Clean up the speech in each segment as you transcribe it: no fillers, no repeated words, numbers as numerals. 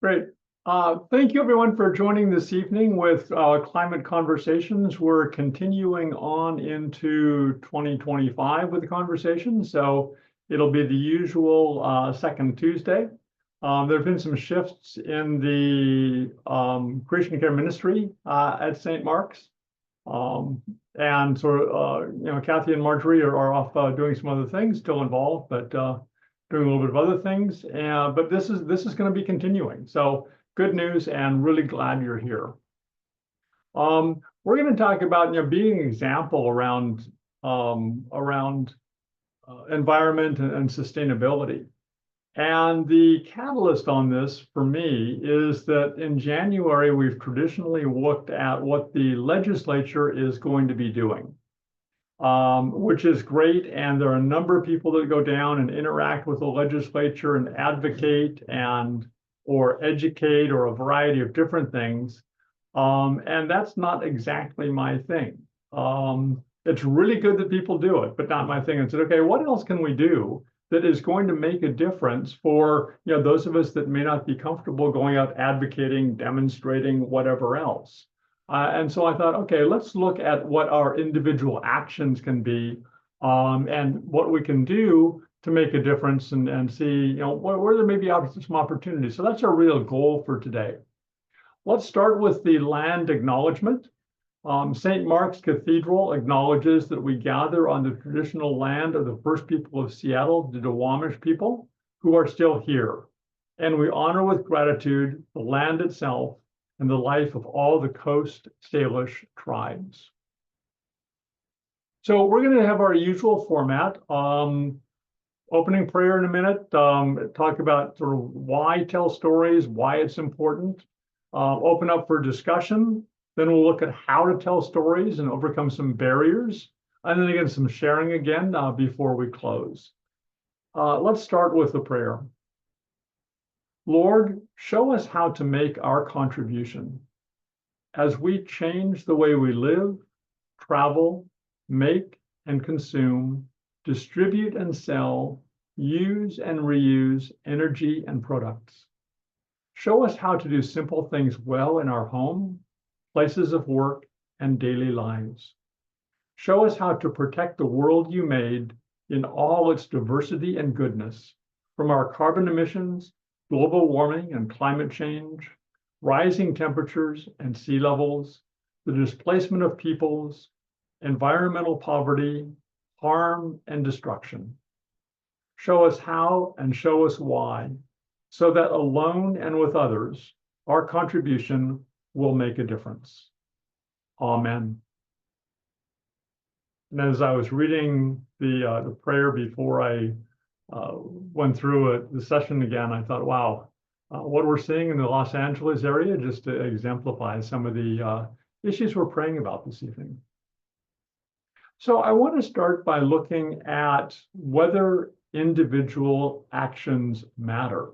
Great. Thank you everyone for joining this evening with Climate Conversations. We're continuing on into 2025 with the conversation. So it'll be the usual second Tuesday. There have been some shifts in the Creation Care Ministry at St. Mark's. And so, Kathy and Marjorie are off doing some other things, still involved, but doing a little bit of other things. But this is going to be continuing. So good news, and really glad you're here. We're going to talk about being an example around environment and sustainability. And the catalyst on this for me is that in January, we've traditionally looked at what the legislature is going to be doing, which is great. And there are a number of people that go down and interact with the legislature and advocate or educate or a variety of different things. And that's not exactly my thing. It's really good that people do it, but not my thing. And said, okay, what else can we do that is going to make a difference for those of us that may not be comfortable going out advocating, demonstrating, whatever else. And so I thought, okay, let's look at what our individual actions can be and what we can do to make a difference and see where there may be some opportunities. So that's our real goal for today. Let's start with the land acknowledgement. St. Mark's Cathedral acknowledges that we gather on the traditional land of the first people of Seattle, the Duwamish people, who are still here. And we honor with gratitude the land itself and the life of all the Coast Salish tribes. So we're going to have our usual format. Opening prayer in a minute, talk about sort of why tell stories, why it's important, open up for discussion. Then we'll look at how to tell stories and overcome some barriers. And then again, some sharing again before we close. Let's start with the prayer. Lord, show us how to make our contribution as we change the way we live, travel, make and consume, distribute and sell, use and reuse energy and products. Show us how to do simple things well in our home, places of work, and daily lives. Show us how to protect the world you made in all its diversity and goodness, from our carbon emissions, global warming and climate change, rising temperatures and sea levels, the displacement of peoples, environmental poverty, harm, and destruction. Show us how and show us why, so that alone and with others, our contribution will make a difference. Amen. And as I was reading the prayer before I went through the session again, I thought, wow, what we're seeing in the Los Angeles area just exemplifies some of the issues we're praying about this evening. So I want to start by looking at whether individual actions matter.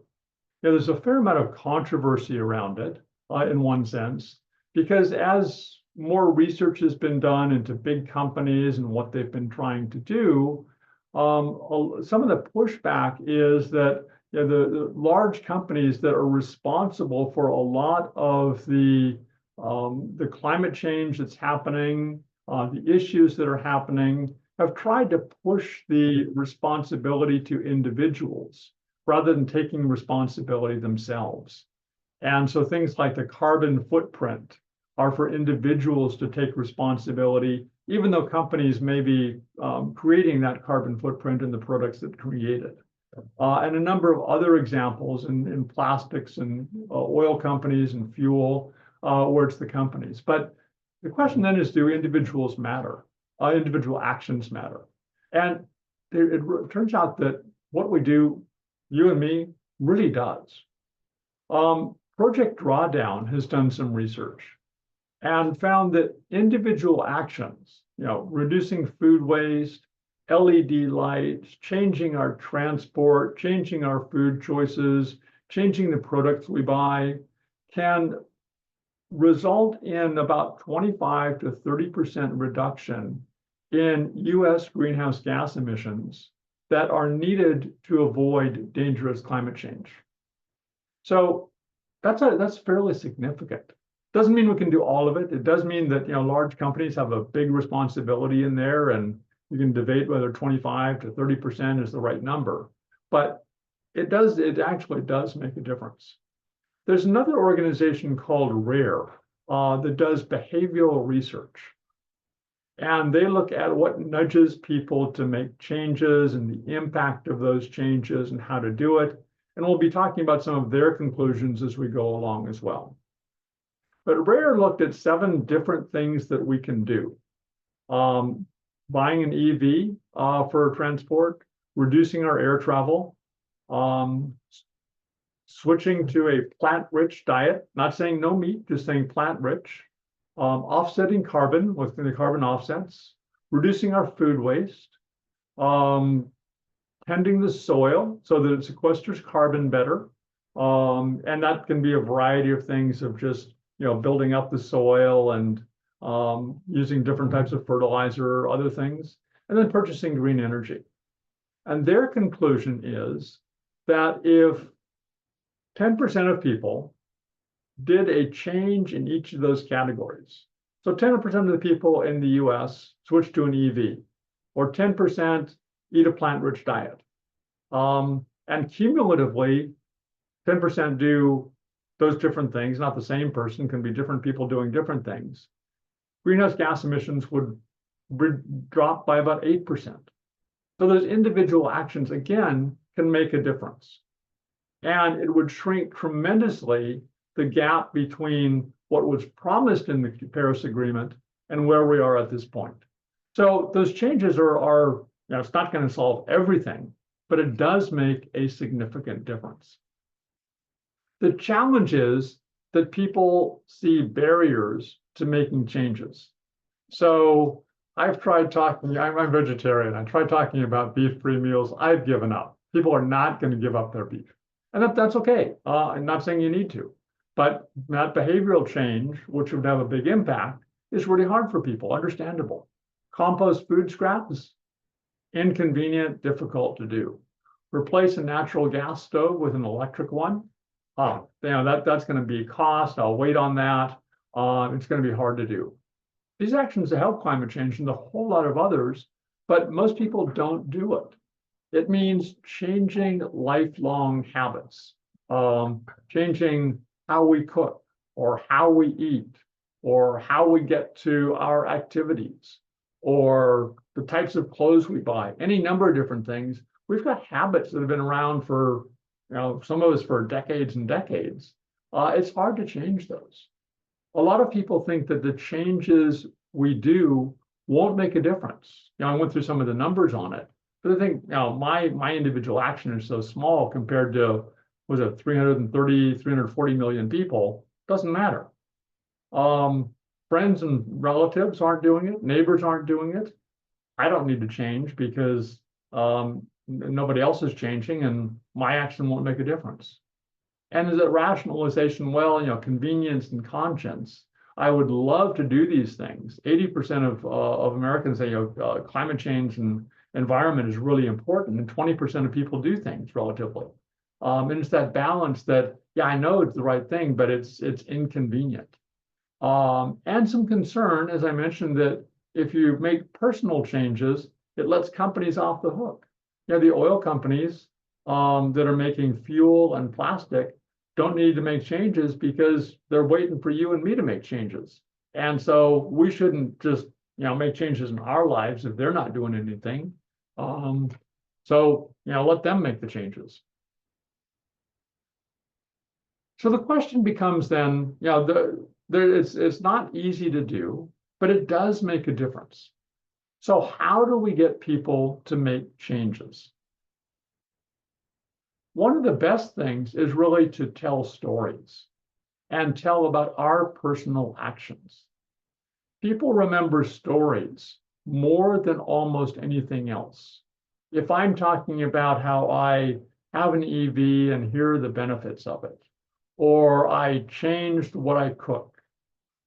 There's a fair amount of controversy around it in one sense, because as more research has been done into big companies and what they've been trying to do, some of the pushback is that the large companies that are responsible for a lot of the climate change that's happening, the issues that are happening, have tried to push the responsibility to individuals rather than taking responsibility themselves. And so things like the carbon footprint are for individuals to take responsibility, even though companies may be creating that carbon footprint in the products that create it. And a number of other examples in plastics and oil companies and fuel, where it's the companies. But the question then is, do individuals matter? Individual actions matter. And it turns out that what we do, you and me, really does. Project Drawdown has done some research and found that individual actions, reducing food waste, LED lights, changing our transport, changing our food choices, changing the products we buy, can result in about 25 to 30% reduction in US greenhouse gas emissions that are needed to avoid dangerous climate change. So that's fairly significant. Doesn't mean we can do all of it. It does mean that, large companies have a big responsibility in there, and you can debate whether 25 to 30% is the right number. But it actually does make a difference. There's another organization called RARE that does behavioral research. And they look at what nudges people to make changes and the impact of those changes and how to do it. And we'll be talking about some of their conclusions as we go along as well. But RARE looked at 7 different things that we can do. Buying an EV for transport, reducing our air travel, switching to a plant-rich diet, not saying no meat, just saying plant-rich, offsetting carbon with the carbon offsets, reducing our food waste, tending the soil so that it sequesters carbon better. And that can be a variety of things of just, building up the soil and using different types of fertilizer or other things, and then purchasing green energy. And their conclusion is that if 10% of people did a change in each of those categories, so 10% of the people in the US switch to an EV, or 10% eat a plant-rich diet, and cumulatively, 10% do those different things, not the same person, can be different people doing different things, greenhouse gas emissions would drop by about 8%. So those individual actions, again, can make a difference. And it would shrink tremendously the gap between what was promised in the Paris Agreement and where we are at this point. So those changes are it's not going to solve everything, but it does make a significant difference. The challenge is that people see barriers to making changes. So I've tried talking, I'm vegetarian. I tried talking about beef-free meals. I've given up. People are not going to give up their beef. And that's okay. I'm not saying you need to. But that behavioral change, which would have a big impact, is really hard for people, understandable. Compost food scraps, inconvenient, difficult to do. Replace a natural gas stove with an electric one. That's going to be cost. I'll wait on that. It's going to be hard to do. These actions to help climate change and a whole lot of others, but most people don't do it. It means changing lifelong habits, changing how we cook or how we eat or how we get to our activities or the types of clothes we buy, any number of different things. We've got habits that have been around for, some of us for decades and decades. It's hard to change those. A lot of people think that the changes we do won't make a difference. I went through some of the numbers on it, but I think my individual action is so small compared to, was it 330, 340 million people? Doesn't matter. Friends and relatives aren't doing it. Neighbors aren't doing it. I don't need to change because nobody else is changing, and my action won't make a difference. And is it rationalization? Well, convenience and conscience. I would love to do these things. 80% of Americans say, climate change and environment is really important, and 20% of people do things relatively. And it's that balance that, I know it's the right thing, but it's inconvenient. And some concern, as I mentioned, that if you make personal changes, it lets companies off the hook. The oil companies that are making fuel and plastic don't need to make changes because they're waiting for you and me to make changes. And so we shouldn't just, make changes in our lives if they're not doing anything. Let them make the changes. So the question becomes then, it's not easy to do, but it does make a difference. So how do we get people to make changes? One of the best things is really to tell stories and tell about our personal actions. People remember stories more than almost anything else. If I'm talking about how I have an EV and here are the benefits of it, or I changed what I cook,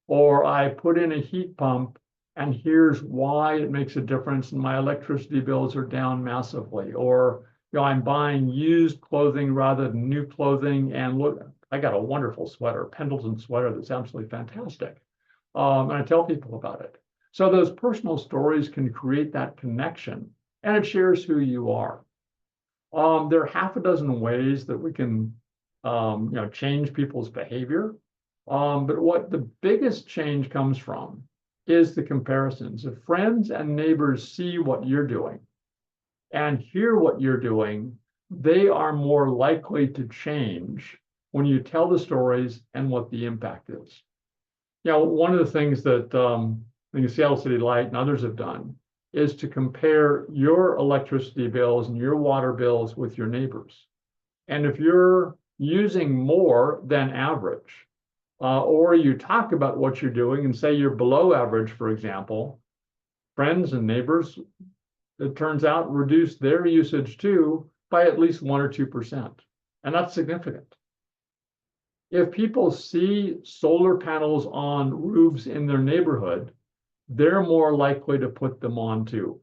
or I put in a heat pump and here's why it makes a difference and my electricity bills are down massively, or I'm buying used clothing rather than new clothing, and look, I got a wonderful sweater, Pendleton sweater that's absolutely fantastic. And I tell people about it. So those personal stories can create that connection, and it shares who you are. There are half a dozen ways that we can, change people's behavior. But what the biggest change comes from is the comparisons. If friends and neighbors see what you're doing and hear what you're doing, they are more likely to change when you tell the stories and what the impact is. One of the things that the Seattle City Light and others have done is to compare your electricity bills and your water bills with your neighbors. And if you're using more than average, or you talk about what you're doing and say you're below average, for example, friends and neighbors, it turns out, reduce their usage too by at least 1 or 2%. And that's significant. If people see solar panels on roofs in their neighborhood, they're more likely to put them on too.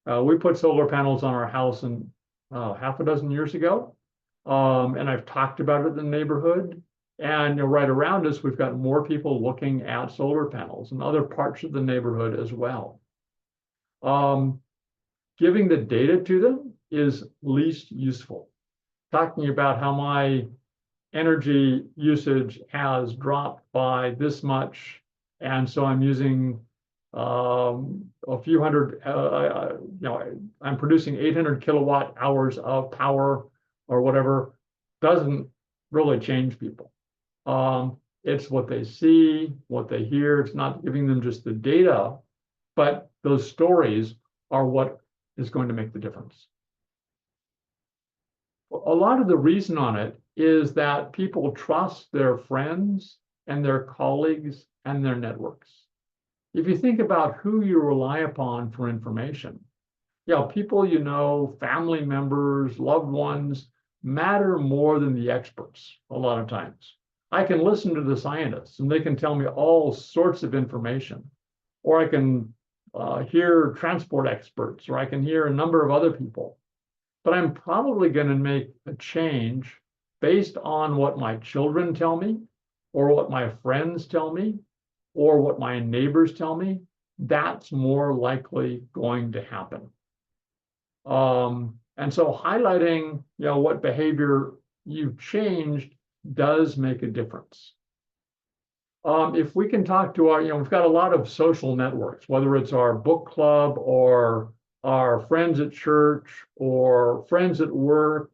We put solar panels on our house half a dozen years ago. And I've talked about it in the neighborhood. And right around us, we've got more people looking at solar panels in other parts of the neighborhood as well. Giving the data to them is least useful. Talking about how my energy usage has dropped by this much, and so I'm using a few hundred, I'm producing 800 kilowatt hours of power or whatever, doesn't really change people. It's what they see, what they hear. It's not giving them just the data, but those stories are what is going to make the difference. A lot of the reason on it is that people trust their friends and their colleagues and their networks. If you think about who you rely upon for information, people you know, family members, loved ones, matter more than the experts a lot of times. I can listen to the scientists and they can tell me all sorts of information, or I can hear transport experts, or I can hear a number of other people. But I'm probably going to make a change based on what my children tell me, or what my friends tell me, or what my neighbors tell me. That's more likely going to happen. And so highlighting, what behavior you've changed does make a difference. If we can talk to we've got a lot of social networks, whether it's our book club or our friends at church or friends at work,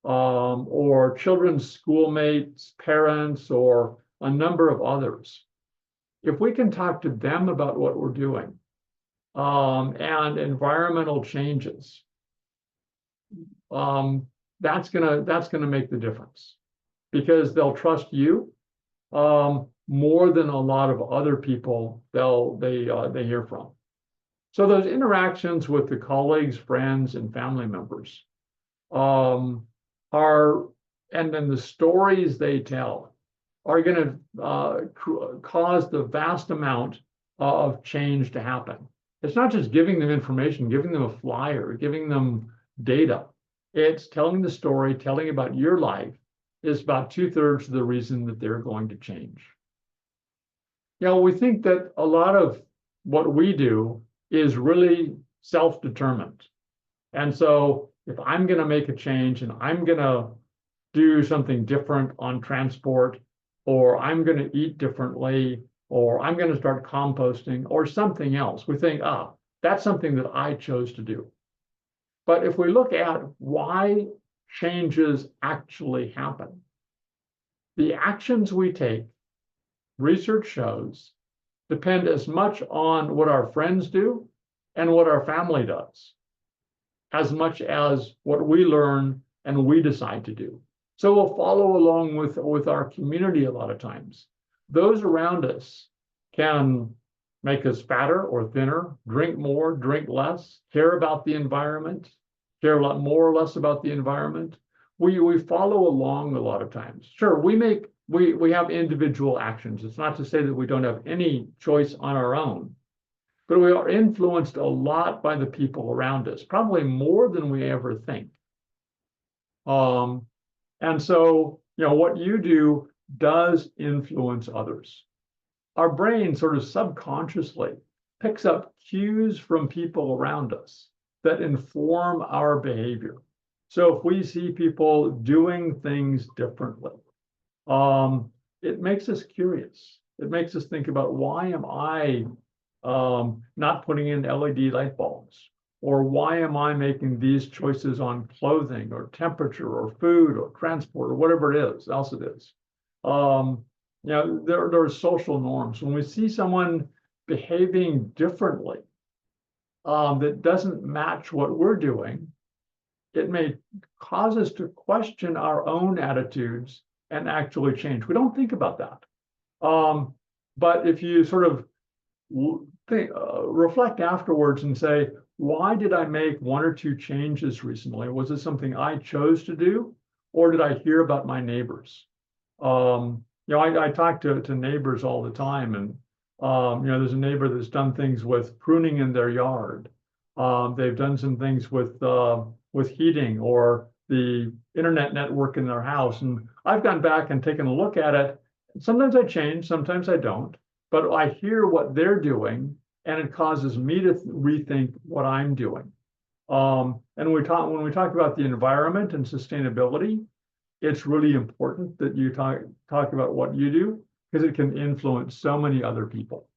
or children's schoolmates, parents, or a number of others. If we can talk to them about what we're doing, and environmental changes, that's gonna make the difference, because they'll trust you more than a lot of other people they hear from. So those interactions with the colleagues, friends, and family members and then the stories they tell are going to cause the vast amount of change to happen. It's not just giving them information, giving them a flyer, giving them data. It's telling the story, telling about your life is about 2/3 of the reason that they're going to change. We think that a lot of what we do is really self-determined. And so if I'm going to make a change and I'm going to do something different on transport, or I'm going to eat differently, or I'm going to start composting or something else, we think, that's something that I chose to do. But if we look at why changes actually happen, the actions we take, research shows, depend as much on what our friends do and what our family does, as much as what we learn and we decide to do. So we'll follow along with our community a lot of times. Those around us can make us fatter or thinner, drink more, drink less, care about the environment, care a lot more or less about the environment. We follow along a lot of times. Sure, we have individual actions. It's not to say that we don't have any choice on our own, but we are influenced a lot by the people around us, probably more than we ever think. And so what you do does influence others. Our brain sort of subconsciously picks up cues from people around us that inform our behavior. So if we see people doing things differently, it makes us curious. It makes us think about, why am I not putting in LED light bulbs? Or why am I making these choices on clothing or temperature or food or transport or whatever else it is? There are social norms. When we see someone behaving differently that doesn't match what we're doing, it may cause us to question our own attitudes and actually change. We don't think about that. But if you sort of reflect afterwards and say, why did I make one or two changes recently? Was it something I chose to do, or did I hear about my neighbors? I talk to neighbors all the time, and there's a neighbor that's done things with pruning in their yard. They've done some things with heating or the internet network in their house, and I've gone back and taken a look at it. Sometimes I change, sometimes I don't, but I hear what they're doing, and it causes me to rethink what I'm doing. And when we talk about the environment and sustainability, it's really important that you talk about what you do, because it can influence so many other people.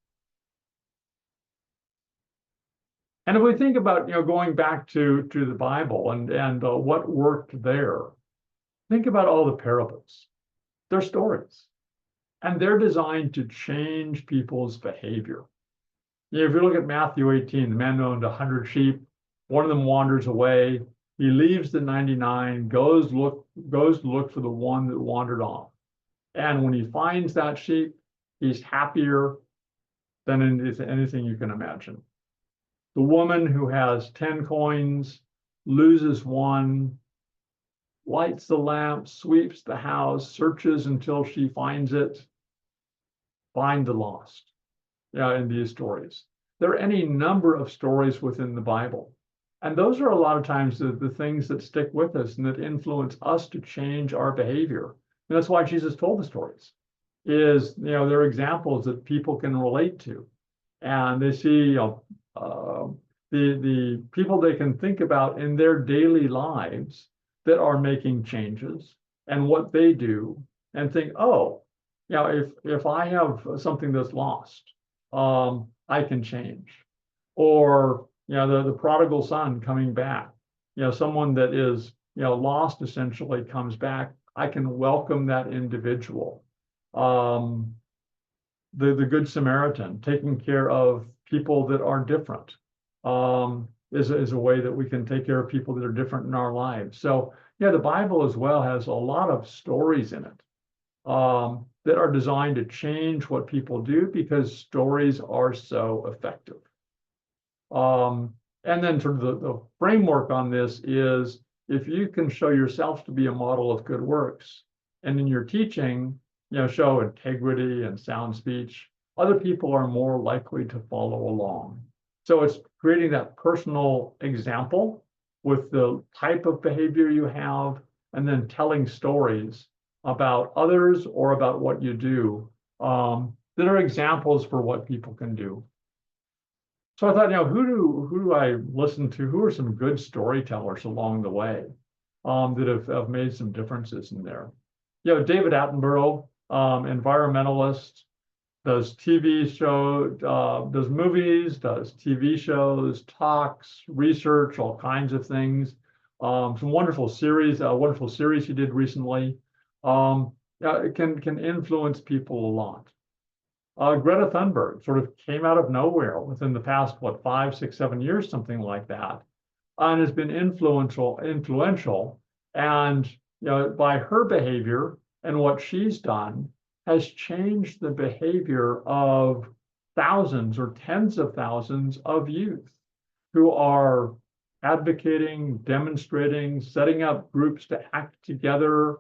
And if we think about going back to the Bible and what worked there, think about all the parables. They're stories, and they're designed to change people's behavior. If you look at Matthew 18, the man owned 100 sheep. One of them wanders away. He leaves the 99, goes to look for the one that wandered off. And when he finds that sheep, he's happier than anything you can imagine. The woman who has 10 coins loses one, lights the lamp, sweeps the house, searches until she finds it. Find the lost. In these stories. There are any number of stories within the Bible. And those are a lot of times the things that stick with us and that influence us to change our behavior. And that's why Jesus told the stories. They're examples that people can relate to. And they see the people they can think about in their daily lives that are making changes and what they do, and think, oh, if I have something that's lost, I can change. Or the prodigal son coming back, someone that is lost essentially comes back. I can welcome that individual. The Good Samaritan, taking care of people that are different, is a way that we can take care of people that are different in our lives. So the Bible as well has a lot of stories in it that are designed to change what people do, because stories are so effective. And then sort of the framework on this is, if you can show yourself to be a model of good works, and in your teaching, show integrity and sound speech, other people are more likely to follow along. So it's creating that personal example with the type of behavior you have, and then telling stories about others or about what you do that are examples for what people can do. So I thought, who do I listen to? Who are some good storytellers along the way that have made some differences in there? David Attenborough, environmentalist, does TV show, does movies, does TV shows, talks, research, all kinds of things. Some wonderful series he did recently. It can influence people a lot. Greta Thunberg sort of came out of nowhere within the past, 5, 6, 7 years, something like that, and has been influential, and by her behavior and what she's done has changed the behavior of thousands or tens of thousands of youth who are advocating, demonstrating, setting up groups to act together.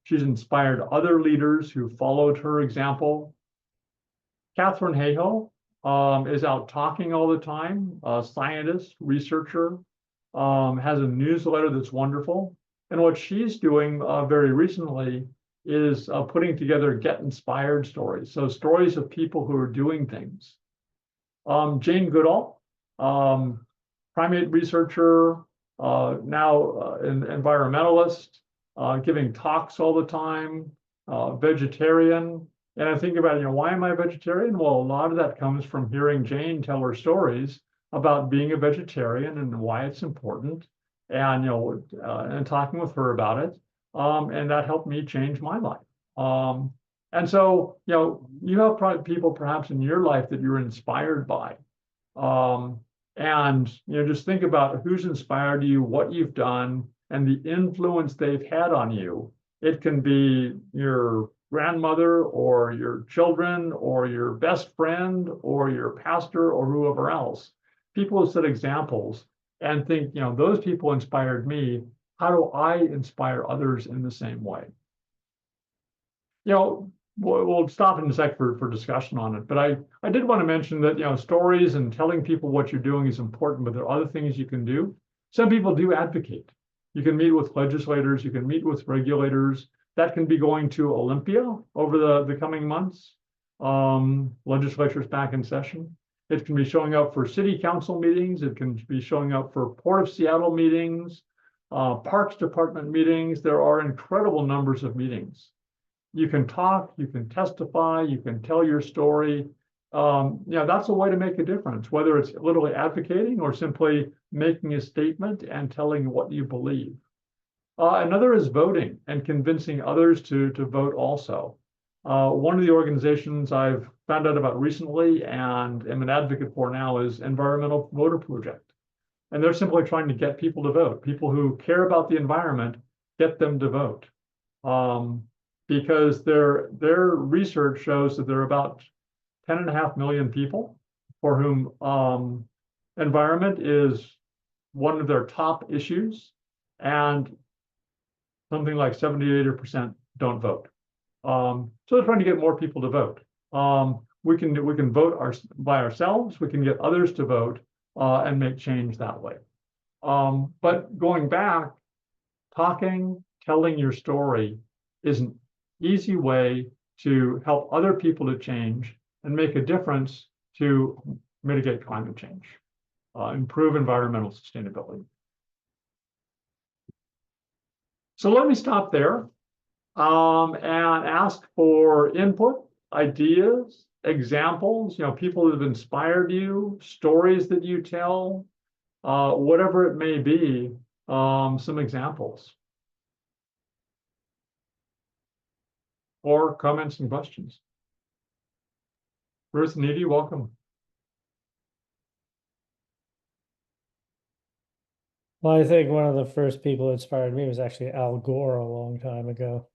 She's inspired other leaders who followed her example. Katharine Hayhoe is out talking all the time, a scientist, researcher, has a newsletter that's wonderful. And what she's doing very recently is putting together Get Inspired stories. So stories of people who are doing things. Jane Goodall, primate researcher, now an environmentalist, giving talks all the time, vegetarian. And I think about, why am I a vegetarian? Well, a lot of that comes from hearing Jane tell her stories about being a vegetarian and why it's important, and and talking with her about it. And that helped me change my life. And so, you have probably people perhaps in your life that you're inspired by. And, just think about who's inspired you, what you've done, and the influence they've had on you. It can be your grandmother or your children or your best friend or your pastor or whoever else. People who set examples and think, those people inspired me. How do I inspire others in the same way? We'll stop in a sec for discussion on it, but I did want to mention that, stories and telling people what you're doing is important, but there are other things you can do. Some people do advocate. You can meet with legislators, you can meet with regulators. That can be going to Olympia over the coming months. Legislature's back in session. It can be showing up for city council meetings. It can be showing up for Port of Seattle meetings, Parks Department meetings. There are incredible numbers of meetings. You can talk, you can testify, you can tell your story. That's a way to make a difference, whether it's literally advocating or simply making a statement and telling what you believe. Another is voting and convincing others to vote also. One of the organizations I've found out about recently and am an advocate for now is Environmental Voter Project. And they're simply trying to get people to vote. People who care about the environment, get them to vote. Because their research shows that there are about 10.5 million people for whom environment is one of their top issues, and something like 78% don't vote. So they're trying to get more people to vote. We can vote by ourselves. We can get others to vote and make change that way. But going back, talking, telling your story is an easy way to help other people to change and make a difference to mitigate climate change, improve environmental sustainability. So let me stop there and ask for input, ideas, examples, people that have inspired you, stories that you tell, whatever it may be, some examples. Or comments and questions. Ruth Needy, welcome. Well, I think one of the first people that inspired me was actually Al Gore a long time ago.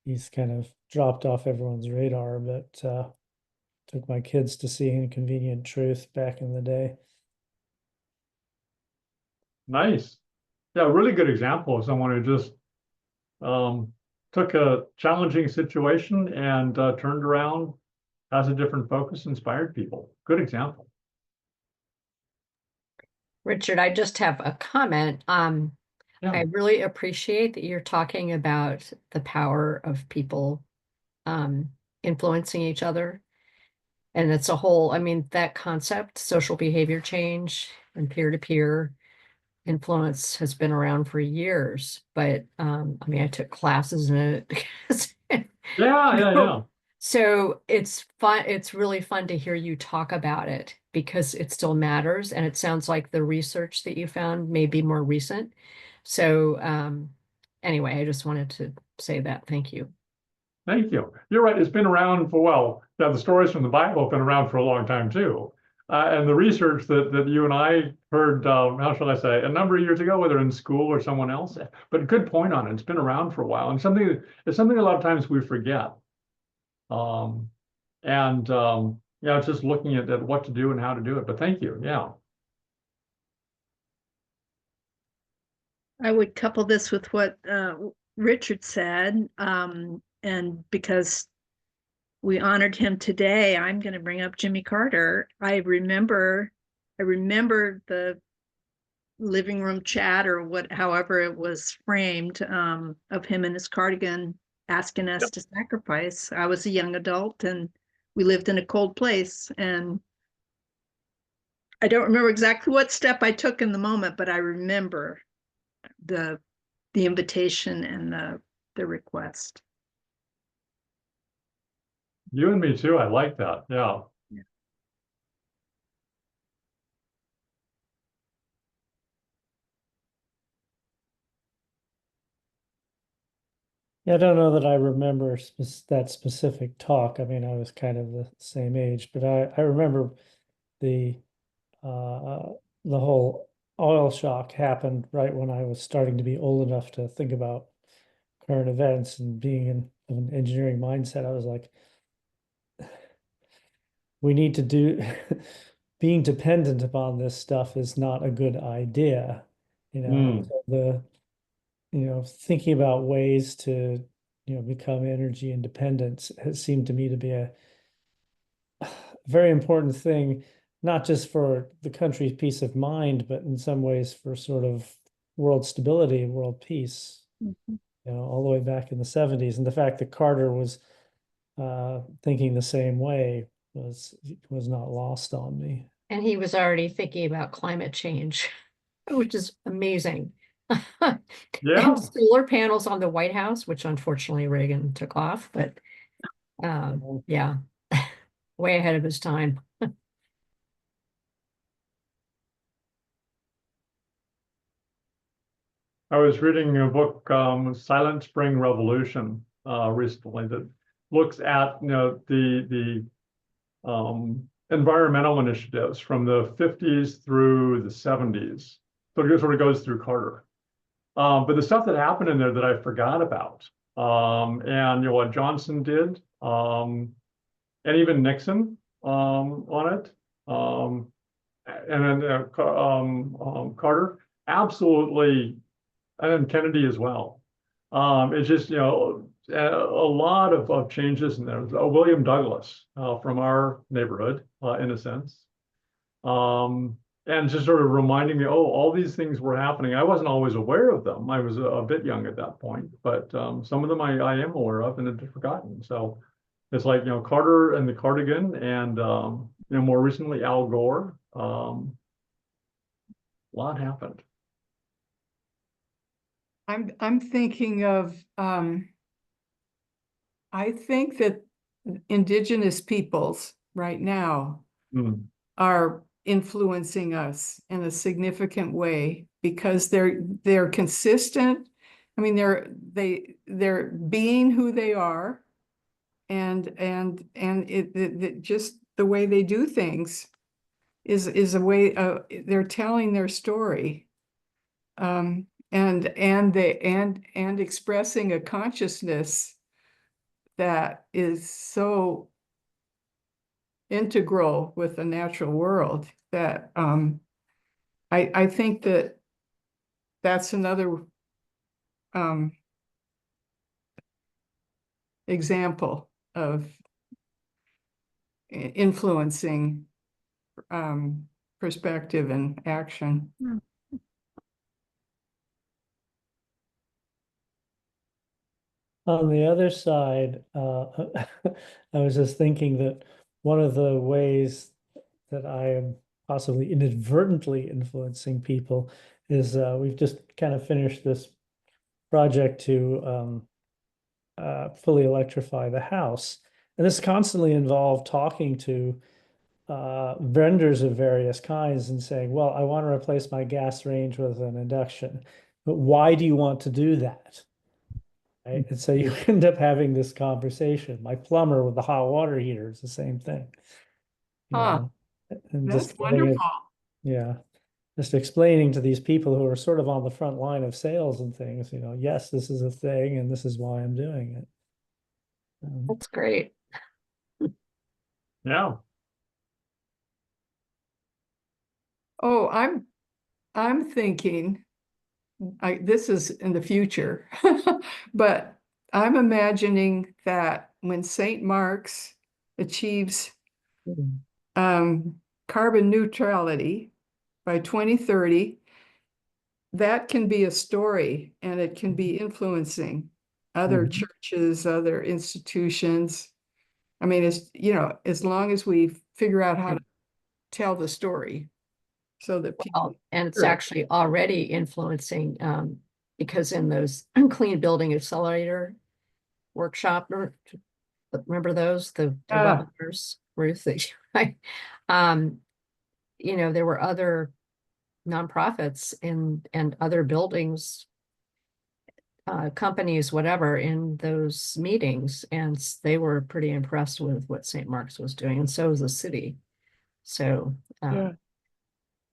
He's kind of dropped off everyone's radar, but took my kids to see Inconvenient Truth back in the day. Nice. Yeah, a really good example of someone who just took a challenging situation and turned around, has a different focus, inspired people. Good example. Richard, I just have a comment. Yeah. I really appreciate that you're talking about the power of people influencing each other. And it's a whole, that concept, social behavior change and peer-to-peer influence has been around for years. But I took classes in it. Yeah. So it's fun. It's really fun to hear you talk about it because it still matters. And it sounds like the research that you found may be more recent. So anyway, I just wanted to say that. Thank you. Thank you. You're right. It's been around for, the stories from the Bible have been around for a long time too. And the research that you and I heard, how shall I say, a number of years ago, whether in school or someone else, but good point on it. It's been around for a while, and it's something a lot of times we forget. It's just looking at what to do and how to do it. But thank you. Yeah. I would couple this with what Richard said, and because we honored him today, I'm going to bring up Jimmy Carter. I remember the living room chat or however it was framed, of him and his cardigan asking us to sacrifice. I was a young adult and we lived in a cold place, and I don't remember exactly what step I took in the moment, but I remember the invitation and the request. You and me too. I like that. Yeah. Yeah, I don't know that I remember that specific talk. I mean, I was kind of the same age, but I remember the the whole oil shock happened right when I was starting to be old enough to think about current events, and being in an engineering mindset, I was like, we need to do being dependent upon this stuff is not a good idea. Mm. So thinking about ways to, become energy independent has seemed to me to be a very important thing, not just for the country's peace of mind, but in some ways for sort of world stability and world peace, Mhm. all the way back in the 70s. And the fact that Carter was thinking the same way was not lost on me. And he was already thinking about climate change, which is amazing. Yeah. And solar panels on the White House, which unfortunately Reagan took off, but yeah, way ahead of his time. I was reading a book, Silent Spring Revolution, recently, that looks at, the environmental initiatives from the 50s through the 70s. So it sort of goes through Carter. But the stuff that happened in there that I forgot about, and what Johnson did, and even Nixon on it, and then Carter, absolutely, and then Kennedy as well. It's just, a lot of changes in there. William Douglas from our neighborhood, in a sense. And just sort of reminding me, oh, all these things were happening. I wasn't always aware of them. I was a bit young at that point, but some of them I am aware of and had forgotten. So it's like, Carter and the Cardigan, and more recently Al Gore. A lot happened. I'm thinking of I think that indigenous peoples right now Mm. are influencing us in a significant way because they're consistent. I mean, they're being who they are, and it just the way they do things is a way they're telling their story. And expressing a consciousness that is so integral with the natural world that I think that that's another example of influencing perspective and action. On the other side, I was just thinking that one of the ways that I am possibly inadvertently influencing people is we've just kind of finished this project to fully electrify the house. And this constantly involved talking to vendors of various kinds and saying, well, I want to replace my gas range with an induction, but why do you want to do that? Right? And so you end up having this conversation. My plumber with the hot water heater is the same thing. Ah, And that's just getting wonderful. yeah, just explaining to these people who are sort of on the front line of sales and things, yes, this is a thing and this is why I'm doing it. That's great. Yeah. Oh, I'm thinking this is in the future, but I'm imagining that when St. Mark's achieves carbon neutrality by 2030, that can be a story, and it can be influencing other Mhm. churches, other institutions. I mean, it's, you know, as long as we figure out how to tell the story so that people. And it's Sure. actually already influencing, because in those clean building accelerator workshop, remember those, the Yeah. webinars, Ruth, that you, um, you know, there were other nonprofits and other buildings, companies, whatever, in those meetings, and they were pretty impressed with what St. Mark's was doing, and so was the city. So Yeah.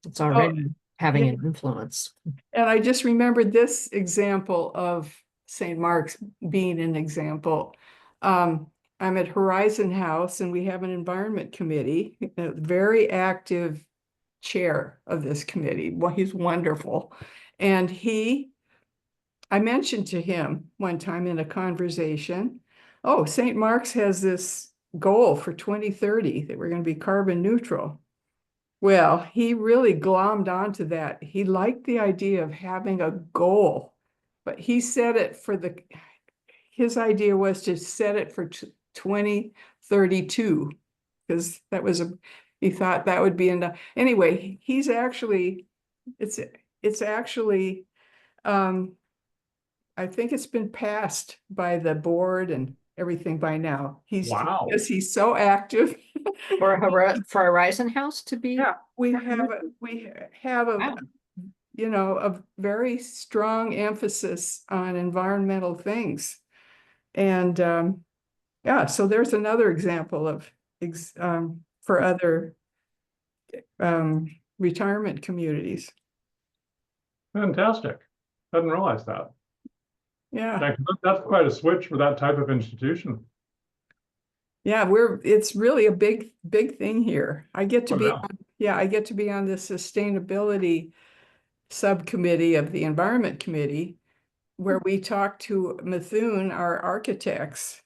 it's already having an influence. And I just remembered this example of St. Mark's being an example. I'm at Horizon House and we have an environment committee, a very active chair of this committee. Well, he's wonderful. And I mentioned to him one time in a conversation, oh, St. Mark's has this goal for 2030 that we're going to be carbon neutral. Well, he really glommed onto that. He liked the idea of having a goal, but he set it for his idea was to set it for 2032, because that was he thought that would be enough. Anyway, he's actually, it's actually, I think it's been passed by the board and everything by now. Wow. Because he's so active. For Horizon House to be. Yeah, we have a, Wow. you know, a very strong emphasis on environmental things. And yeah, so there's another example of for other retirement communities. Fantastic. Hadn't realized that. Yeah, That's quite a switch for that type of institution. yeah, it's really a big thing here. I get to Oh, be yeah. yeah, I get to be on the sustainability subcommittee of the environment committee, where we talk to Methuen, our architects,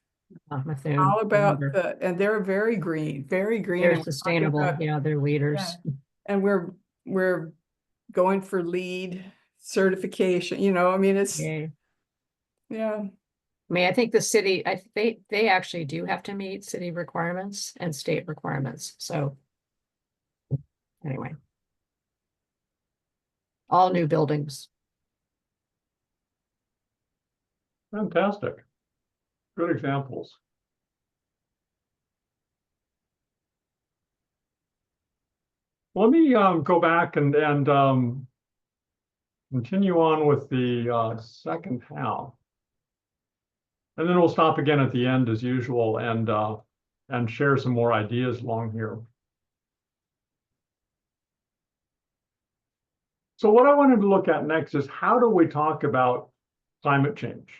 Methuen, all about remember. and they're very green. They're And we're talking sustainable. about- Yeah, they're leaders. and we're going for LEED certification, you know, I mean, it's, Yeah. yeah, I mean, I think the city, they actually do have to meet city requirements and state requirements. So anyway, all new buildings. Fantastic. Good examples. Let me go back and continue on with the second half. And then we'll stop again at the end as usual and share some more ideas along here. So what I wanted to look at next is how do we talk about climate change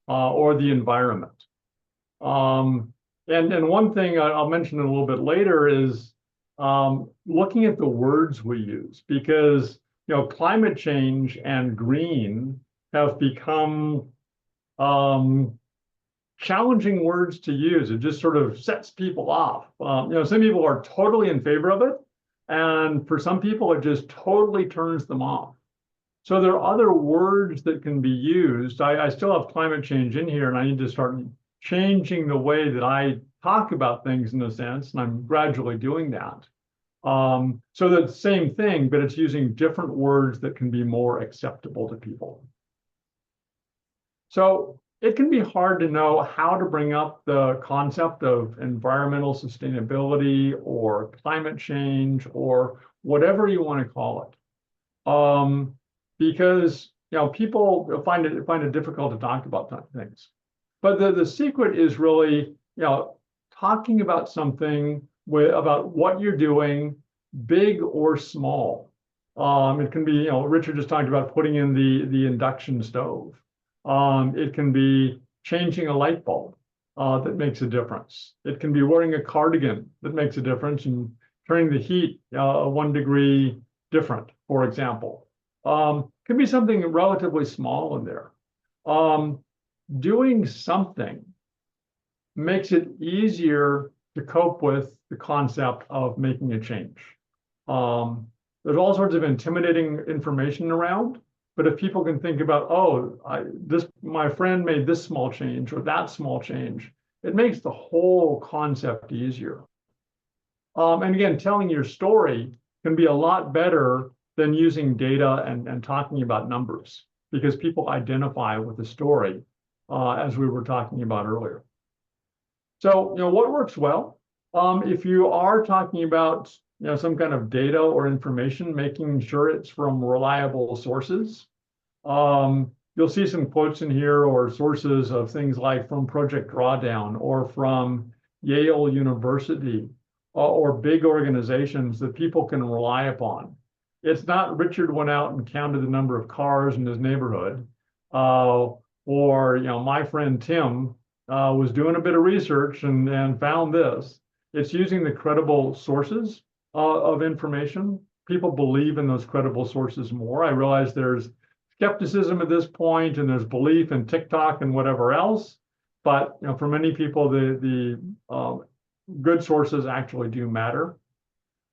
or the environment? And one thing I'll mention a little bit later is looking at the words we use, because climate change and green have become challenging words to use. It just sort of sets people off. Some people are totally in favor of it, and for some people, it just totally turns them off. So there are other words that can be used. I still have climate change in here, and I need to start changing the way that I talk about things in a sense, and I'm gradually doing that. So that's the same thing, but it's using different words that can be more acceptable to people. So it can be hard to know how to bring up the concept of environmental sustainability or climate change or whatever you want to call it. Because people find it difficult to talk about things. But the secret is really talking about something about what you're doing, big or small. It can be, Richard just talked about putting in the induction stove. It can be changing a light bulb that makes a difference. It can be wearing a cardigan that makes a difference and turning the heat 1 degree different, for example. Could be something relatively small in there. Doing something makes it easier to cope with the concept of making a change. There's all sorts of intimidating information around. But if people can think about, oh, my friend made this small change or that small change, it makes the whole concept easier. And again, telling your story can be a lot better than using data and talking about numbers, because people identify with the story, as we were talking about earlier. So, what works well? If you are talking about, some kind of data or information, making sure it's from reliable sources. You'll see some quotes in here or sources of things like from Project Drawdown or from Yale University, or big organizations that people can rely upon. It's not Richard went out and counted the number of cars in his neighborhood, or my friend Tim was doing a bit of research and found this. It's using the credible sources of information. People believe in those credible sources more. I realize there's skepticism at this point, and there's belief in TikTok and whatever else. But for many people, the good sources actually do matter.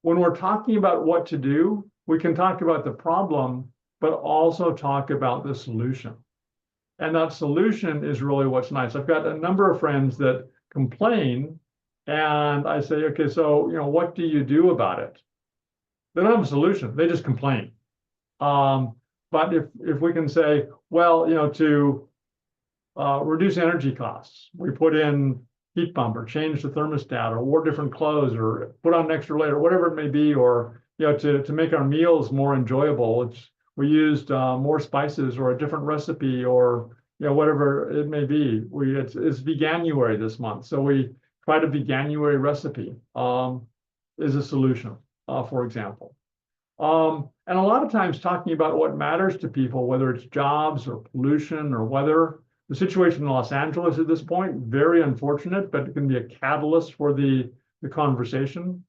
When we're talking about what to do, we can talk about the problem, but also talk about the solution. And that solution is really what's nice. I've got a number of friends that complain, and I say, okay, so what do you do about it? They don't have a solution. They just complain. But if we can say, well, to reduce energy costs, we put in heat pump or change the thermostat or wear different clothes or put on an extra layer, whatever it may be, or to make our meals more enjoyable. We used more spices or a different recipe or whatever it may be. It's Veganuary this month, so we tried a Veganuary recipe is a solution, for example. And a lot of times talking about what matters to people, whether it's jobs or pollution or weather. The situation in Los Angeles at this point, very unfortunate, but it can be a catalyst for the conversation.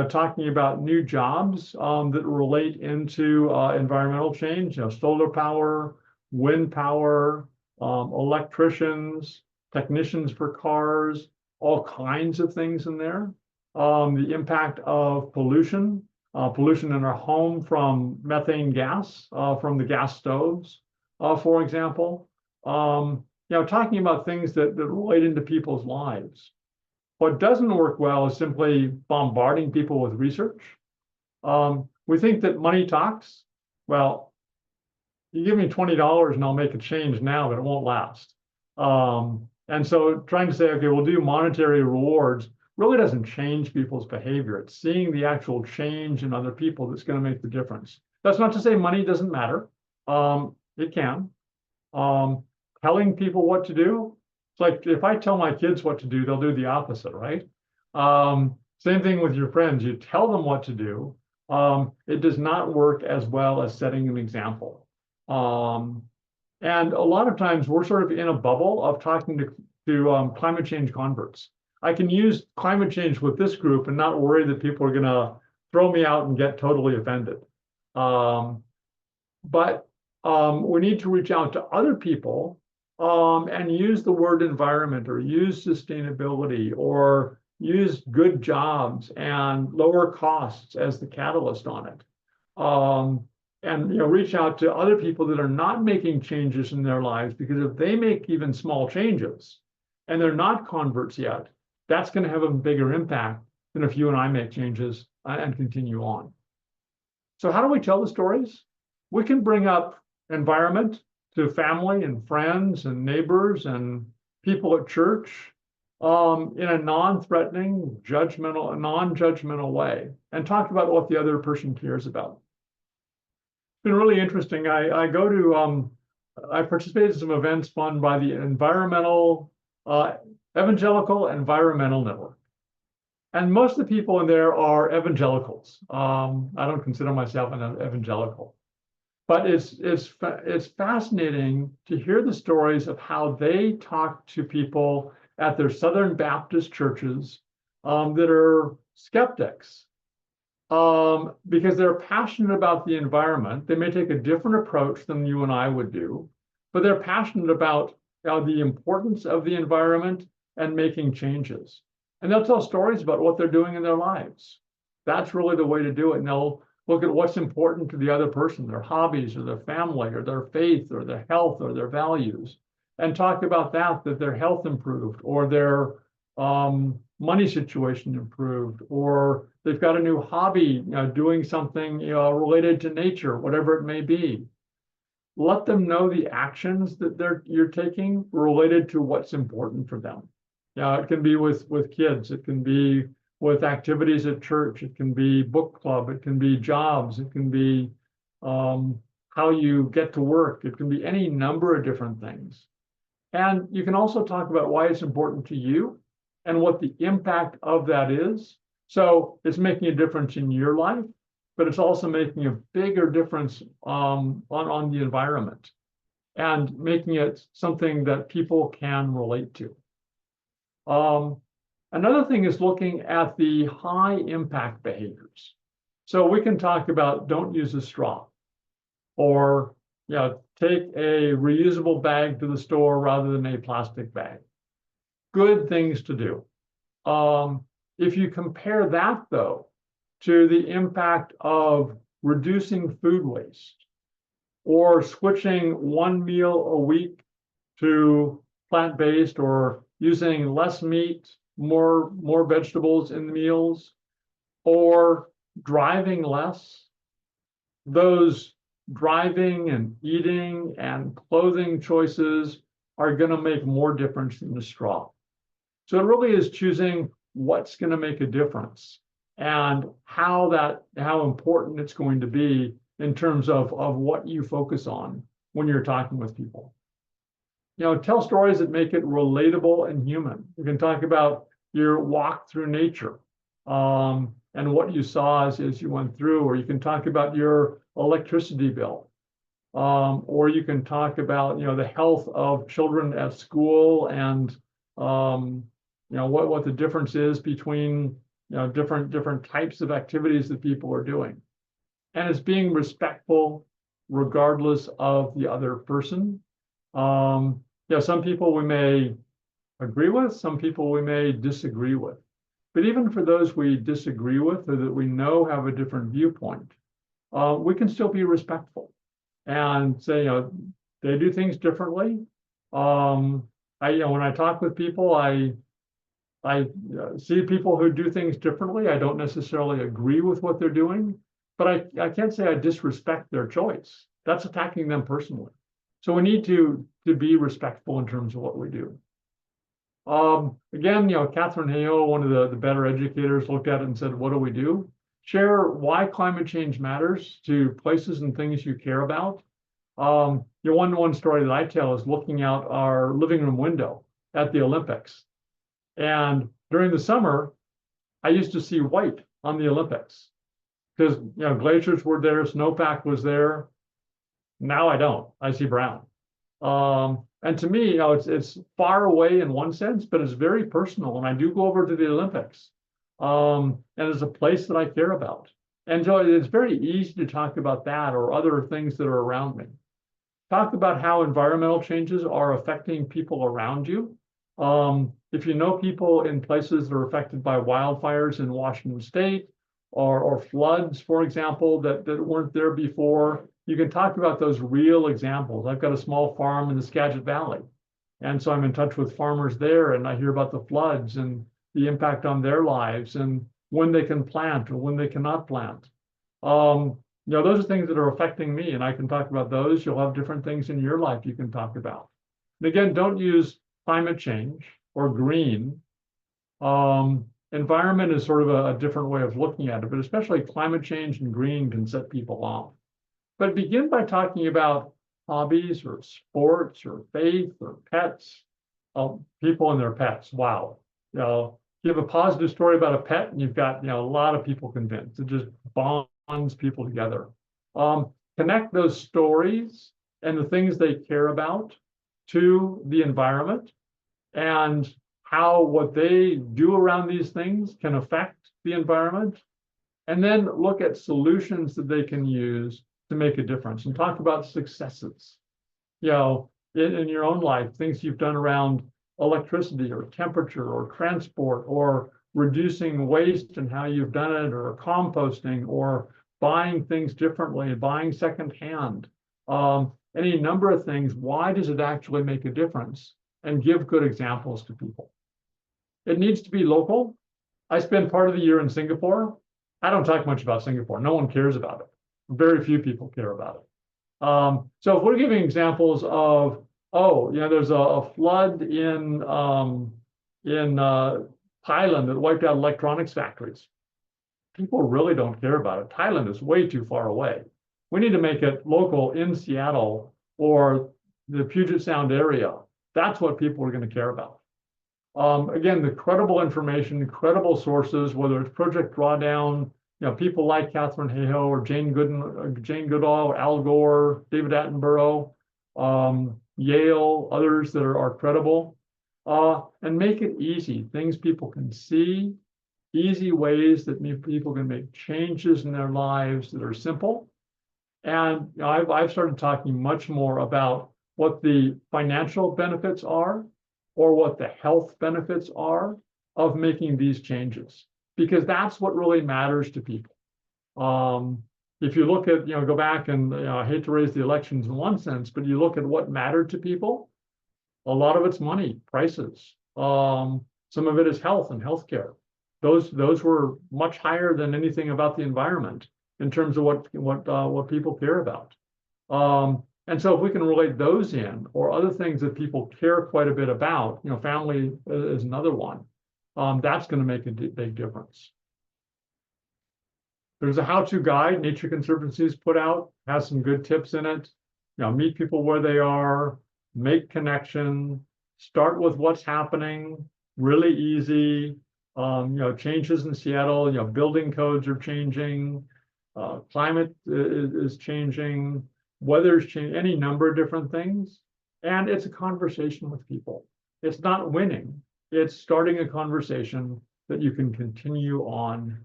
Talking about new jobs that relate into environmental change, solar power, wind power, electricians, technicians for cars, all kinds of things in there. The impact of pollution in our home from methane gas, from the gas stoves, for example. Talking about things that relate into people's lives. What doesn't work well is simply bombarding people with research. We think that money talks. Well, you give me $20 and I'll make a change now, but it won't last. And so trying to say, okay, we'll do monetary rewards really doesn't change people's behavior. It's seeing the actual change in other people that's going to make the difference. That's not to say money doesn't matter. It can. Telling people what to do. It's like if I tell my kids what to do, they'll do the opposite, right? Same thing with your friends. You tell them what to do. It does not work as well as setting an example. And a lot of times we're sort of in a bubble of talking to climate change converts. I can use climate change with this group and not worry that people are going to throw me out and get totally offended. But we need to reach out to other people and use the word environment or use sustainability or use good jobs and lower costs as the catalyst on it. And reach out to other people that are not making changes in their lives, because if they make even small changes and they're not converts yet, that's going to have a bigger impact than if you and I make changes and continue on. So how do we tell the stories? We can bring up environment to family and friends and neighbors and people at church in a non-threatening, non-judgmental way, and talk about what the other person cares about. It's been really interesting. I participate in some events funded by the Evangelical Environmental Network. And most of the people in there are evangelicals. I don't consider myself an evangelical. But it's fascinating to hear the stories of how they talk to people at their Southern Baptist churches that are skeptics, because they're passionate about the environment. They may take a different approach than you and I would do, but they're passionate about the importance of the environment and making changes. And they'll tell stories about what they're doing in their lives. That's really the way to do it. And we'll Look at what's important to the other person, their hobbies or their family or their faith or their health or their values, and talk about that their health improved or their money situation improved, or they've got a new hobby, doing something, related to nature, whatever it may be. Let them know the actions that you're taking related to what's important for them. It can be with kids, it can be with activities at church, it can be book club, it can be jobs, it can be how you get to work, it can be any number of different things. And you can also talk about why it's important to you and what the impact of that is. So it's making a difference in your life, but it's also making a bigger difference on the environment and making it something that people can relate to. Another thing is looking at the high impact behaviors. So we can talk about don't use a straw, or take a reusable bag to the store rather than a plastic bag. Good things to do. If you compare that, though, to the impact of reducing food waste or switching one meal a week to plant-based, or using less meat, more vegetables in the meals, or driving less, those driving and eating and clothing choices are going to make more difference than the straw. So it really is choosing what's going to make a difference and how important it's going to be in terms of what you focus on when you're talking with people. Tell stories that make it relatable and human. You can talk about your walk through nature and what you saw as you went through, or you can talk about your electricity bill, or you can talk about the health of children at school and what the difference is between different types of activities that people are doing. And it's being respectful regardless of the other person. Some people we may agree with, some people we may disagree with. But even for those we disagree with or that we know have a different viewpoint, we can still be respectful and say, they do things differently. When I talk with people, I see people who do things differently. I don't necessarily agree with what they're doing, but I can't say I disrespect their choice. That's attacking them personally. So we need to be respectful in terms of what we do. Again, Catherine Hale, one of the better educators, looked at it and said, what do we do? Share why climate change matters to places and things you care about. One story that I tell is looking out our living room window at the Olympics. And during the summer, I used to see white on the Olympics because glaciers were there, snowpack was there. Now I don't. I see brown. And to me, it's far away in one sense, but it's very personal. And I do go over to the Olympics, and it's a place that I care about. And so it's very easy to talk about that or other things that are around me. Talk about how environmental changes are affecting people around you. If you know people in places that are affected by wildfires in Washington State or floods, for example, that weren't there before, you can talk about those real examples. I've got a small farm in the Skagit Valley. And so I'm in touch with farmers there, and I hear about the floods and the impact on their lives and when they can plant or when they cannot plant. Those are things that are affecting me, and I can talk about those. You'll have different things in your life you can talk about. And again, don't use climate change or green. Environment is sort of a different way of looking at it, but especially climate change and green can set people off. But begin by talking about hobbies or sports or faith or pets, people and their pets. Wow. You have a positive story about a pet and you've got a lot of people convinced. It just bonds people together. Connect those stories and the things they care about to the environment and how what they do around these things can affect the environment. And then look at solutions that they can use to make a difference, and talk about successes, in your own life, things you've done around electricity or temperature or transport or reducing waste and how you've done it, or composting or buying things differently, buying secondhand, any number of things. Why does it actually make a difference? And give good examples to people. It needs to be local. I spend part of the year in Singapore. I don't talk much about Singapore. No one cares about it. Very few people care about it. So if we're giving examples of, oh, there's a flood in Thailand that wiped out electronics factories. People really don't care about it. Thailand is way too far away. We need to make it local in Seattle or the Puget Sound area. That's what people are going to care about. Again, the credible information, credible sources, whether it's Project Drawdown, people like Catherine Hayhoe or Jane Goodall, Al Gore, David Attenborough, Yale, others that are credible, and make it easy, things people can see, easy ways that people can make changes in their lives that are simple. And I've started talking much more about what the financial benefits are or what the health benefits are of making these changes, because that's what really matters to people. If you look at, go back and I hate to raise the elections in one sense, but you look at what mattered to people, a lot of it's money, prices. Some of it is health and healthcare. Those were much higher than anything about the environment in terms of what people care about. And so if we can relate those in, or other things that people care quite a bit about, family is another one, that's going to make a big difference. There's a how-to guide Nature Conservancy's put out, has some good tips in it. Meet people where they are, make connection, start with what's happening, really easy. Changes in Seattle, building codes are changing, climate is changing, weather's changing, any number of different things. And it's a conversation with people. It's not winning, it's starting a conversation that you can continue on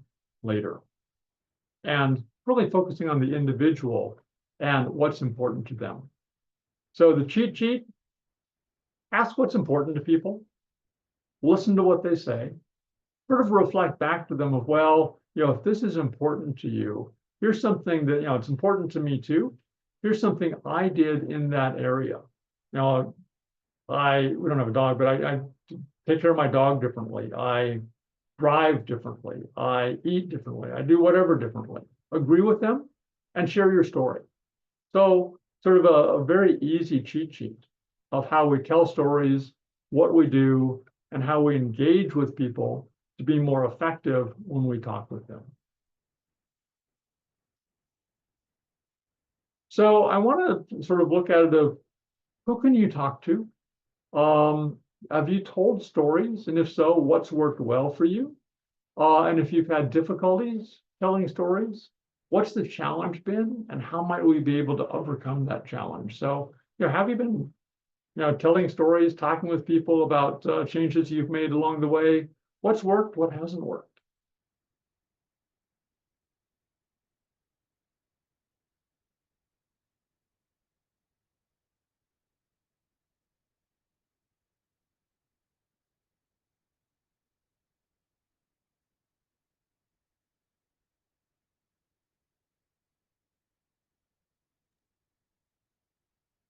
later. And really focusing on the individual and what's important to them. So the cheat sheet, ask what's important to people, listen to what they say, sort of reflect back to them of, well, if this is important to you, here's something that, it's important to me too. Here's something I did in that area. We don't have a dog, but I take care of my dog differently. I drive differently. I eat differently. I do whatever differently. Agree with them and share your story. So sort of a very easy cheat sheet of how we tell stories, what we do, and how we engage with people to be more effective when we talk with them. So I want to sort of look at it of who can you talk to? Have you told stories? And if so, what's worked well for you? And if you've had difficulties telling stories, what's the challenge been? And how might we be able to overcome that challenge? So, have you been, telling stories, talking with people about changes you've made along the way? What's worked? What hasn't worked?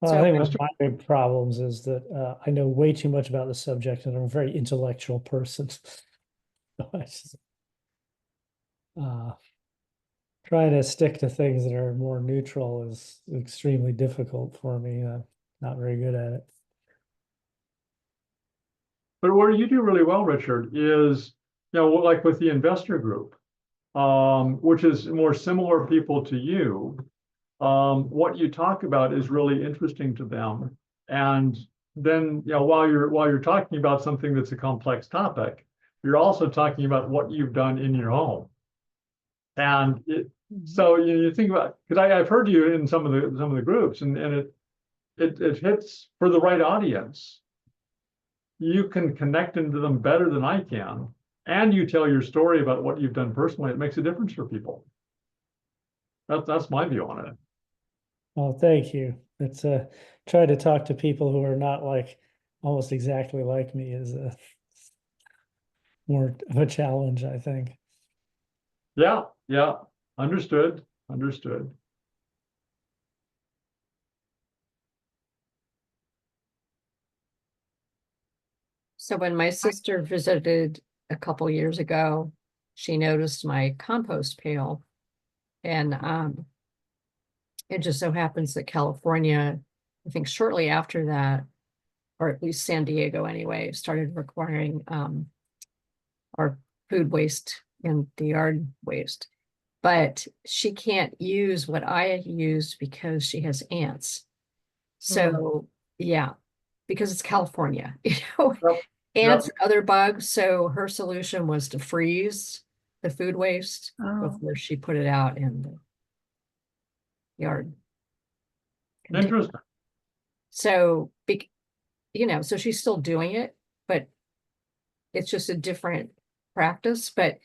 Well, So- I think one of my big problems is that I know way too much about the subject, and I'm a very intellectual person. So I just, trying to stick to things that are more neutral is extremely difficult for me. I'm not very good at it. But where you do really well, Richard, is, like with the investor group, which is more similar people to you, what you talk about is really interesting to them. And then, while you're talking about something that's a complex topic, you're also talking about what you've done in your home. And so you think about, because I've heard you in some of the groups, and it hits for the right audience. You can connect into them better than I can, and you tell your story about what you've done personally. It makes a difference for people. That's my view on it. Well, thank you. It's try to talk to people who are not almost exactly like me is more of a challenge, I think. Yeah, understood. Understood. So when my sister visited a couple years ago, she noticed my compost pail. And it just so happens that California, I think shortly after that, or at least San Diego anyway, started requiring our food waste and the yard waste. But she can't use what I used because she has ants. So yeah, because it's California, you know, Yep. ants and other bugs. So her solution was to freeze the food waste Oh. before she put it out in the yard container. Interesting. So, you know, so she's still doing it, but it's just a different practice. But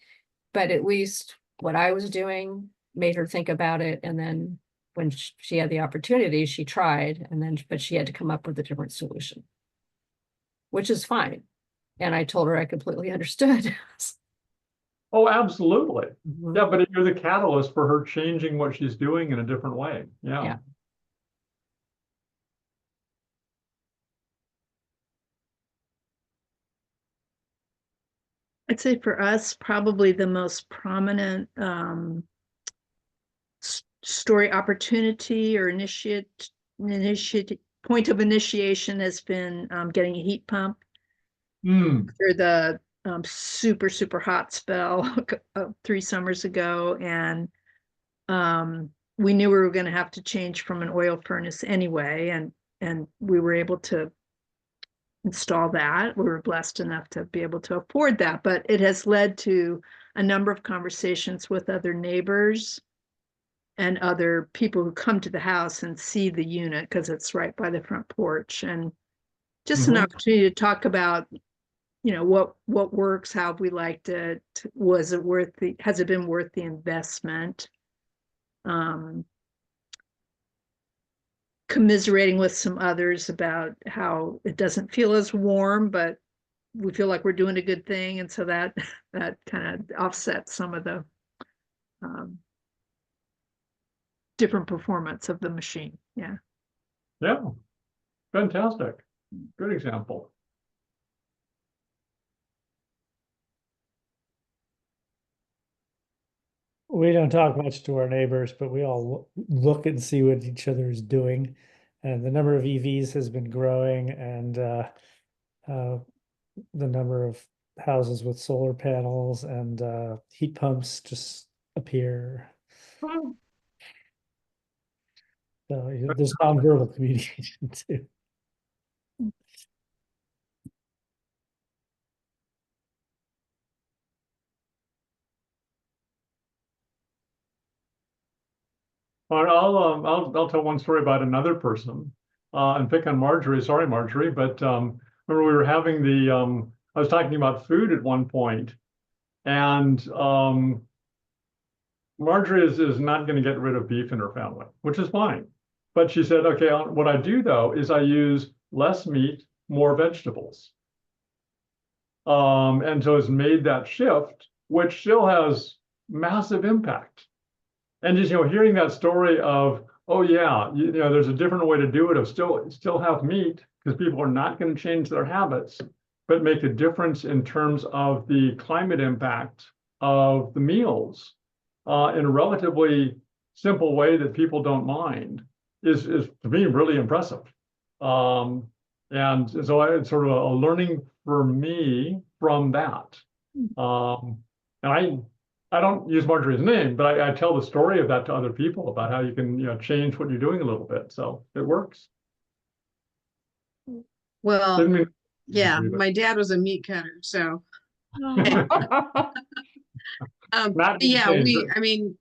at least what I was doing made her think about it. And then when she had the opportunity, she tried, and then, but she had to come up with a different solution, which is fine. And I told her I completely understood. Oh, absolutely. Mhm. Yeah, but you're the catalyst for her changing what she's doing in a different way. Yeah. Yeah. I'd say for us, probably the most prominent story opportunity or initiate point of initiation has been getting a heat pump Mm, after the super hot spell 3 summers ago, and we knew we were going to have to change from an oil furnace anyway, and we were able to install that. We were blessed enough to be able to afford that, but it has led to a number of conversations with other neighbors and other people who come to the house and see the unit because it's right by the front porch, and just an opportunity to talk about, you know, what works, how have we liked it, was it worth the, has it been worth the investment, commiserating with some others about how it doesn't feel as warm, but we feel like we're doing a good thing, and so that kind of offsets some of the different performance of the machine. Yeah. yeah. Fantastic. Good example. We don't talk much to our neighbors, but we all look and see what each other is doing. And the number of EVs has been growing, and the number of houses with solar panels and heat pumps just appear. Well, So there's nonverbal communication too. I'll tell one story about another person, and pick on Marjorie. Sorry, Marjorie, but remember we were having I was talking about food at one point, and Marjorie is not going to get rid of beef in her family, which is fine. But she said, okay, what I do though is I use less meat, more vegetables. And so it's made that shift, which still has massive impact. And just, hearing that story of, oh yeah, there's a different way to do it, of still have meat, because people are not going to change their habits, but make a difference in terms of the climate impact of the meals, in a relatively simple way that people don't mind, is to me really impressive. And so it's sort of a learning for me from that. And I don't use Marjorie's name, but I tell the story of that to other people about how you can, change what you're doing a little bit. So it works. Well, Didn't mean- yeah, but- my dad was a meat cutter, so Not but yeah, insane, but- I mean,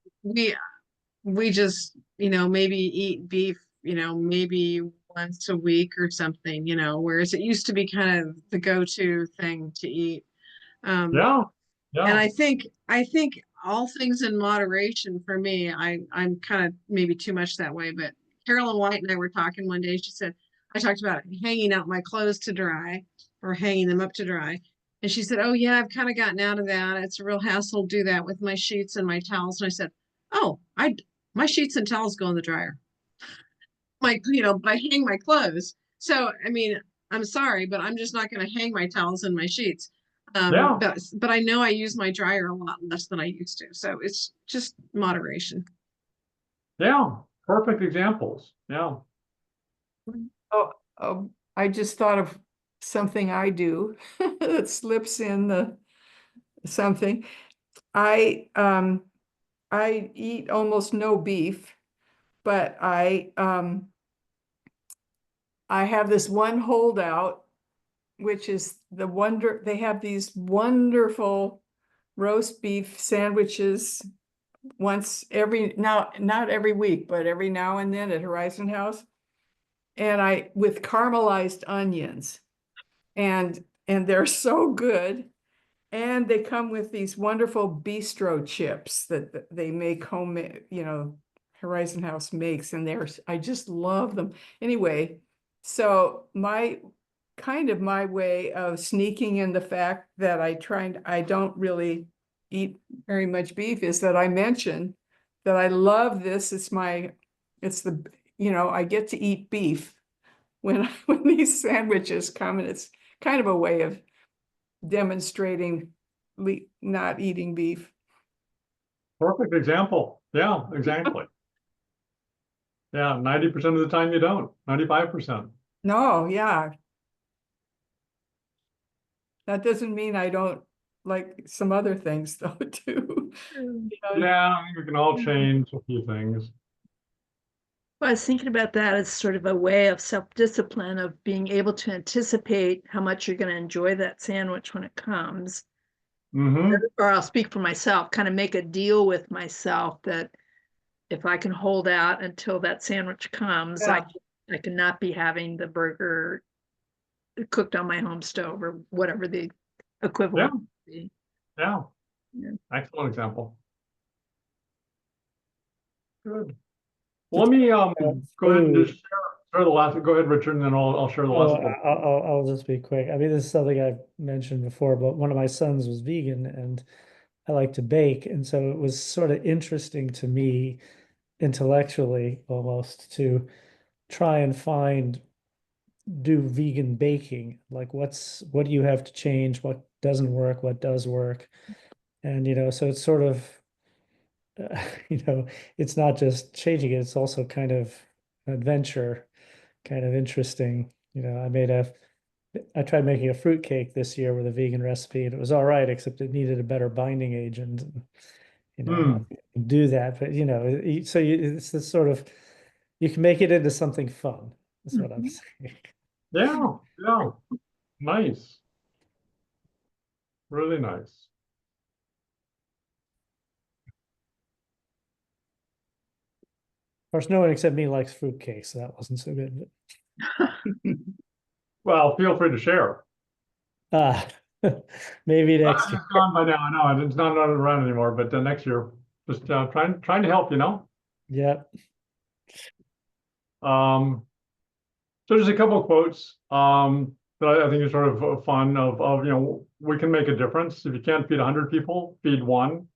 we just, maybe eat beef, maybe once a week or something, whereas it used to be kind of the go-to thing to eat. Yeah, And yeah. I think all things in moderation for me. I'm kind of maybe too much that way, but Carolyn White and I were talking one day. She said, I talked about hanging out my clothes to dry or hanging them up to dry. And she said, oh yeah, I've kind of gotten out of that. It's a real hassle to do that with my sheets and my towels. And I said, oh, my sheets and towels go in the dryer. But I hang my clothes. So, I mean, I'm sorry, but I'm just not going to hang my towels and my sheets. Yeah. But I know I use my dryer a lot less than I used to. So it's just moderation. Yeah, perfect examples. Yeah. Oh, I just thought of something I do that slips in the something. I eat almost no beef, but I have this one holdout, which is they have these wonderful roast beef sandwiches not every week, but every now and then at Horizon House. And with caramelized onions, and they're so good. And they come with these wonderful bistro chips that they make homemade, Horizon House makes, and I just love them. Anyway, so my way of sneaking in the fact that I don't really eat very much beef is that I mention that I love this. I get to eat beef when when these sandwiches come, and it's kind of a way of demonstrating not eating beef. Perfect example. Yeah, exactly. Yeah, 90% of the time you don't, 95%. No, yeah. That doesn't mean I don't like some other things though, too. Yeah, I think we can all change a few things. Well, I was thinking about that as sort of a way of self-discipline, of being able to anticipate how much you're going to enjoy that sandwich when it comes. Mm-hmm. Or I'll speak for myself, kind of make a deal with myself that if I can hold out until that sandwich comes, Yeah. I cannot be having the burger cooked on my home stove or whatever the equivalent would be. Yeah. Yeah. Excellent example. Good. Well, let me go ahead and just share the last. Go ahead, Richard, and then I'll share the Oh, last one. I'll just be quick. I mean, this is something I've mentioned before, but one of my sons was vegan and I like to bake. And so it was sort of interesting to me intellectually almost to try and do vegan baking. Like what do you have to change? What doesn't work? What does work? And, so it's sort of, it's not just changing it, it's also kind of an adventure, kind of interesting. I tried making a fruit cake this year with a vegan recipe, and it was all right, except it needed a better binding agent. Mm. I can do that, but it's this sort of you can make it into something fun. That's what I'm Mhm. saying. Yeah, yeah. Nice. Really nice. Of course, no one except me likes fruit cake, so that wasn't so good. Well, feel free to share. Ah, maybe next year. It's gone by now. I know it's not around anymore, but next year, just trying to help. Yeah. Um, so just a couple of quotes that I think is sort of fun of we can make a difference. If you can't feed 100 people, feed one.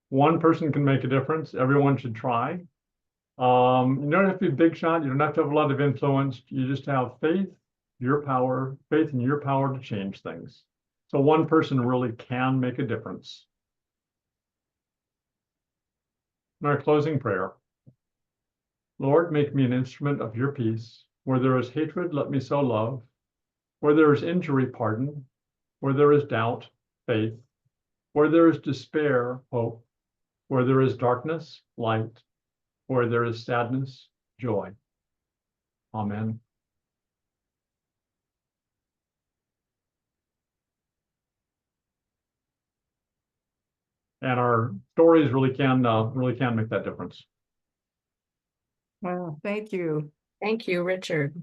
One person can make a difference. Everyone should try. You don't have to be a big shot. You don't have to have a lot of influence. You just have faith in your power to change things. So one person really can make a difference. In our closing prayer, Lord, make me an instrument of your peace. Where there is hatred, let me sow love. Where there is injury, pardon. Where there is doubt, faith. Where there is despair, hope. Where there is darkness, light. Where there is sadness, joy. Amen. And our stories really can make that difference. Well, thank you. Thank you, Richard.